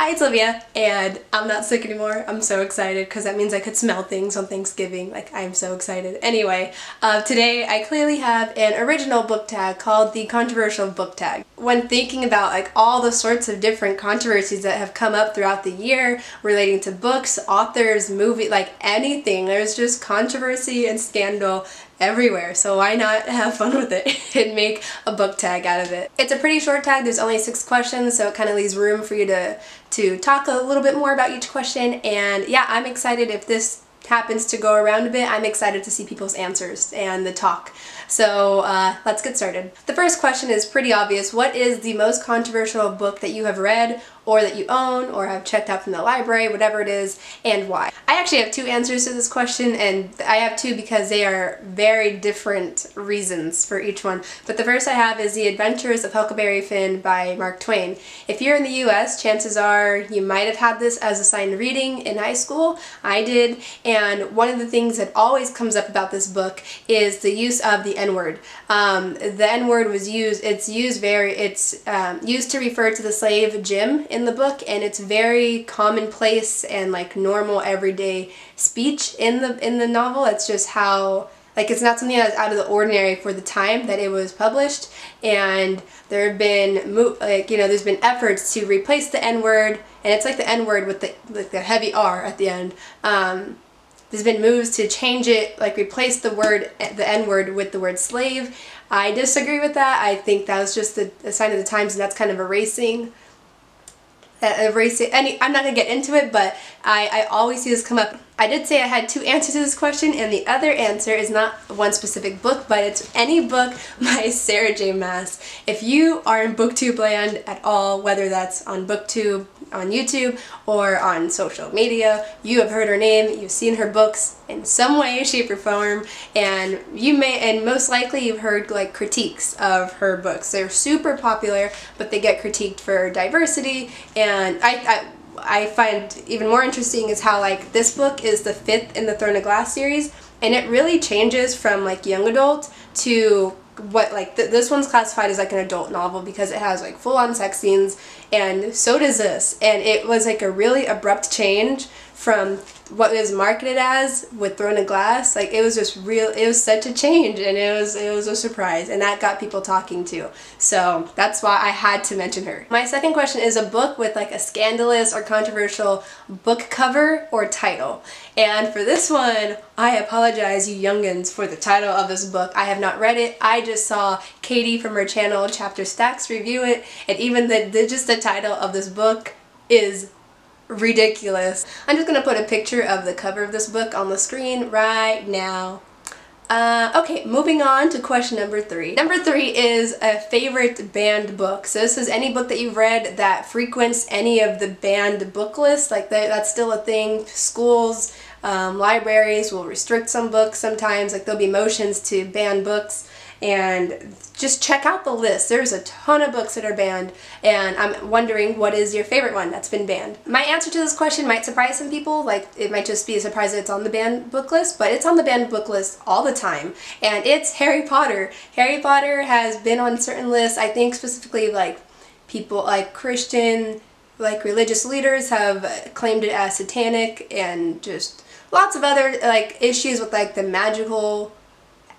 Hi, it's Olivia, and I'm not sick anymore. I'm so excited because that means I could smell things on Thanksgiving. Like, I'm so excited. Anyway, today I clearly have an original book tag called the controversial book tag. When thinking about like all the sorts of different controversies that have come up throughout the year relating to books, authors, movie, like anything, there's just controversy and scandal everywhere, so why not have fun with it and make a book tag out of it. It's a pretty short tag, there's only 6 questions, so it kind of leaves room for you to talk a little bit more about each question, and yeah, I'm excited if this happens to go around a bit. I'm excited to see people's answers and the talk. So let's get started. The first question is pretty obvious. What is the most controversial book that you have read or that you own or have checked out from the library, whatever it is, and why? I actually have 2 answers to this question, and I have 2 because they are very different reasons for each one. But the first I have is The Adventures of Huckleberry Finn by Mark Twain. If you're in the US, chances are you might have had this as assigned reading in high school. I did, and one of the things that always comes up about this book is the use of the N-word. The N-word was used, it's used to refer to the slave Jim in the book, and it's very commonplace and like normal everyday speech in the novel. It's just how, like, it's not something that's out of the ordinary for the time that it was published, and there have been there's been efforts to replace the N-word, and it's like the N-word with the heavy R at the end. There's been moves to change it, like replace the N-word with the word slave. I disagree with that. I think that was just a sign of the times, and that's kind of erasing. I'm not going to get into it, but I always see this come up. I did say I had 2 answers to this question, and the other answer is not one specific book, but it's any book by Sarah J. Maas. If you are in BookTube land at all, whether that's on BookTube, on YouTube, or on social media, you have heard her name, you've seen her books in some way, shape, or form, and most likely you've heard like critiques of her books. They're super popular, but they get critiqued for diversity, and I find even more interesting is how like this book is the 5th in the Throne of Glass series, and it really changes from like young adult to what like this one's classified as like an adult novel because it has like full-on sex scenes, and so does this, and it was like a really abrupt change from what it was marketed as with Throne of Glass. Like, it was just it was such a change, and it was a surprise, and that got people talking too. So that's why I had to mention her. My second question is a book with like a scandalous or controversial book cover or title. And for this one, I apologize, you youngins, for the title of this book. I have not read it. I just saw Katie from her channel, Chapter Stacks, review it, and even just the title of this book is ridiculous. I'm just gonna put a picture of the cover of this book on the screen right now. Okay, moving on to question number 3. Number 3 is a favorite banned book. So this is any book that you've read that frequents any of the banned book lists. Like that's still a thing. Schools, libraries will restrict some books sometimes. Like there'll be motions to ban books. And just check out the list. There's a ton of books that are banned, and I'm wondering what is your favorite one that's been banned. My answer to this question might surprise some people. Like, it might just be a surprise that it's on the banned book list, but it's on the banned book list all the time, and it's Harry Potter. Harry Potter has been on certain lists. I think specifically like people like Christian, like religious leaders have claimed it as satanic, and just lots of other like issues with like the magical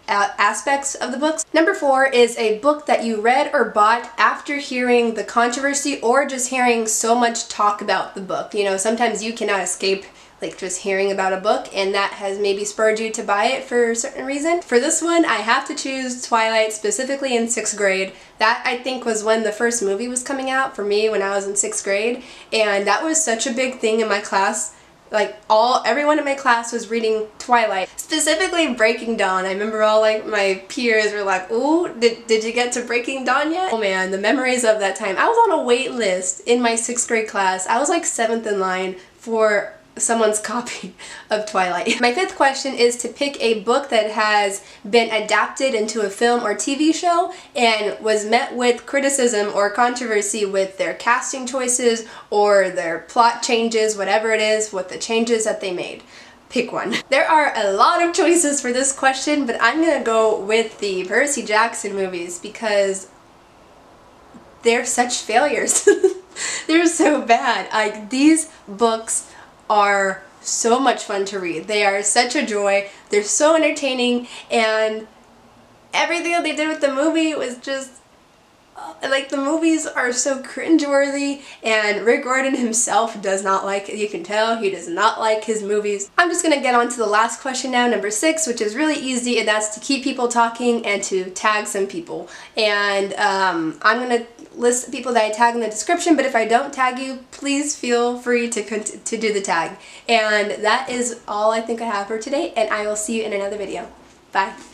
aspects of the books. Number 4 is a book that you read or bought after hearing the controversy or just hearing so much talk about the book. You know, sometimes you cannot escape like just hearing about a book, and that has maybe spurred you to buy it for a certain reason. For this one, I have to choose Twilight, specifically in 6th grade. That, I think, was when the first movie was coming out for me when I was in 6th grade, and that was such a big thing in my class. Like, everyone in my class was reading Twilight, specifically Breaking Dawn. I remember all like my peers were like, ooh, did you get to Breaking Dawn yet? Oh man, the memories of that time. I was on a wait list in my 6th grade class. I was like 7th in line for someone's copy of Twilight. My 5th question is to pick a book that has been adapted into a film or TV show and was met with criticism or controversy with their casting choices or their plot changes, whatever it is, with the changes that they made. Pick one. There are a lot of choices for this question, but I'm gonna go with the Percy Jackson movies because they're such failures. They're so bad. Like, these books are so much fun to read. They are such a joy. They're so entertaining, and everything that they did with the movie was just, like, the movies are so cringeworthy, and Rick Riordan himself does not like it. You can tell he does not like his movies. I'm just gonna get on to the last question now, number 6, which is really easy, and that's to keep people talking and to tag some people. And I'm gonna list people that I tag in the description, but if I don't tag you, please feel free to do the tag. And that is all I think I have for today, and I will see you in another video. Bye.